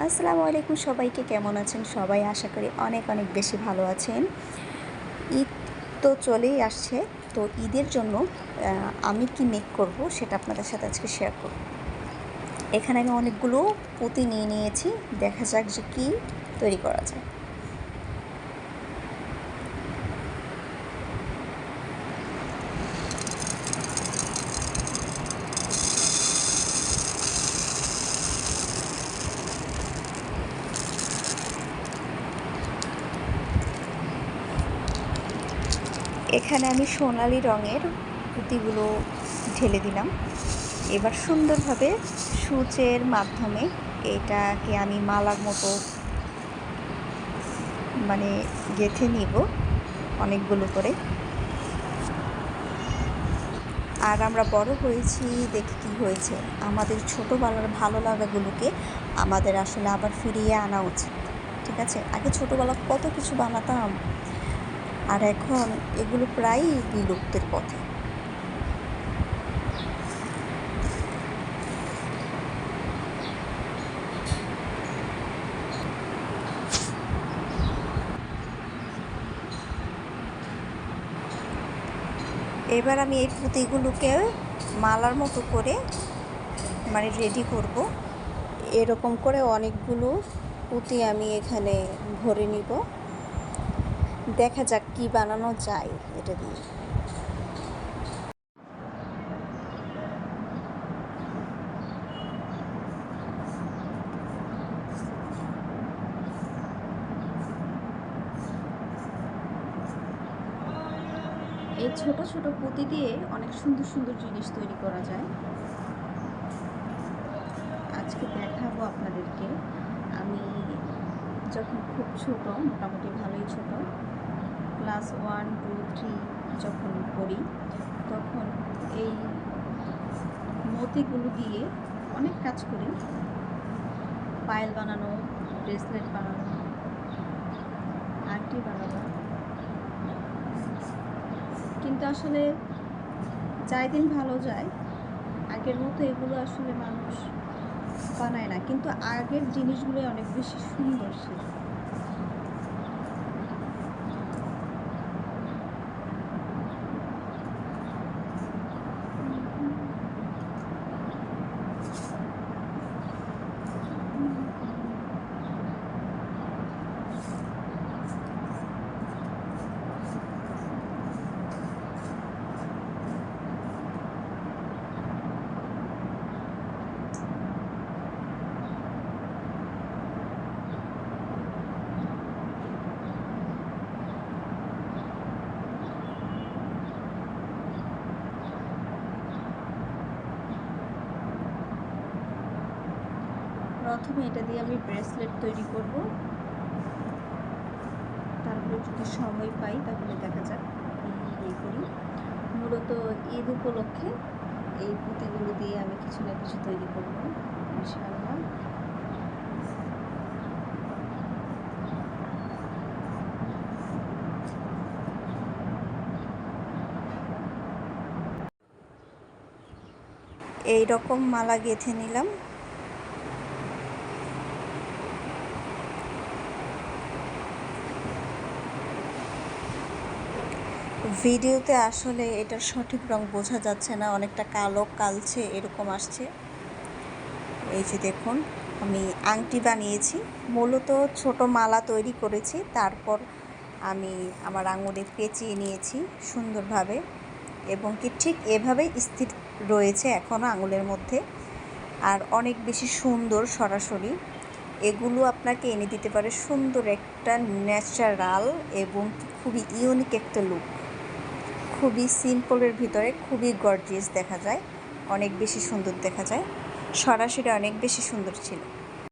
আসসালামু আলাইকুম, সবাইকে কেমন আছেন? সবাই আশা করি অনেক অনেক বেশি ভালো আছেন। ঈদ তো চলেই আসছে, তো ঈদের জন্য আমি কি মেক করব সেটা আপনাদের সাথে আজকে শেয়ার করব। এখানে আমি অনেকগুলো পুঁতি নিয়ে নিয়েছি, দেখা যাক যে কী তৈরি করা যায়। এখানে আমি সোনালি রঙের পুঁতিগুলো ঢেলে দিলাম। এবার সুন্দরভাবে সূচের মাধ্যমে এটাকে আমি মালার মতো গেঁথে নিব অনেকগুলো করে। আর আমরা বড় হয়েছি দেখে কী হয়েছে, আমাদের ছোটোবেলার ভালো লাগাগুলোকে আমাদের আসলে আবার ফিরিয়ে আনা উচিত। ঠিক আছে, আগে ছোটোবেলা কত কিছু বানাতাম, আর এখন এগুলো প্রায়ই বিলুপ্তির পথে। এবার আমি এই পুঁতিগুলোকে মালার মতো করে রেডি করব। এরকম করে অনেকগুলো পুঁতি আমি এখানে ভরে নিব। দেখা যাক কি বানানো যায় এটা দিয়ে। এই ছোট ছোট পুঁতি দিয়ে অনেক সুন্দর সুন্দর জিনিস তৈরি করা যায়। আজকে দেখাবো আপনাদেরকে। আমি যখন খুব ছোট, মোটামুটি ভালোই ছোট, ক্লাস 1, 2, 3 যখন পড়ি, তখন এই মতিগুলো দিয়ে অনেক কাজ করি। পায়েল বানানো, ব্রেসলেট বানানো, আংটি বানানো। কিন্তু আসলে যাই দিন ভালো যায়, আগের মতো এগুলো আসলে মানুষ বানায় না, কিন্তু আগের জিনিসগুলো অনেক বেশি সুন্দর ছিল। প্রথমে এটা দিয়ে আমি ব্রেসলেট তৈরি করব, তারপরে যদি সময় পাই তাহলে দেখা যাক এই করি। মূলত ঈদ উপলক্ষে এই পুঁতিগুলো দিয়ে আমি কিছু না কিছু তৈরি করব ইনশাআল্লাহ। এই রকম মালা গেঁথে নিলাম। ভিডিওতে আসলে এটার সঠিক রং বোঝা যাচ্ছে না, অনেকটা কালো কালচে এরকম আসছে। এই যে দেখুন, আমি আংটি বানিয়েছি, মূলত ছোট মালা তৈরি করেছি, তারপর আমি আমার আঙুলে পেঁচিয়ে নিয়েছি সুন্দরভাবে, এবং কি ঠিক এভাবেই স্থির রয়েছে এখনও আঙুলের মধ্যে। আর অনেক বেশি সুন্দর, সরাসরি এগুলো আপনাকে এনে দিতে পারে সুন্দর একটা ন্যাচারাল এবং খুবই ইউনিক একটা লুক। খুবই সিম্পলের ভিতরে খুবই গর্জিয়াস দেখা যায়, অনেক বেশি সুন্দর দেখা যায়, সরাসরি অনেক বেশি সুন্দর ছিল।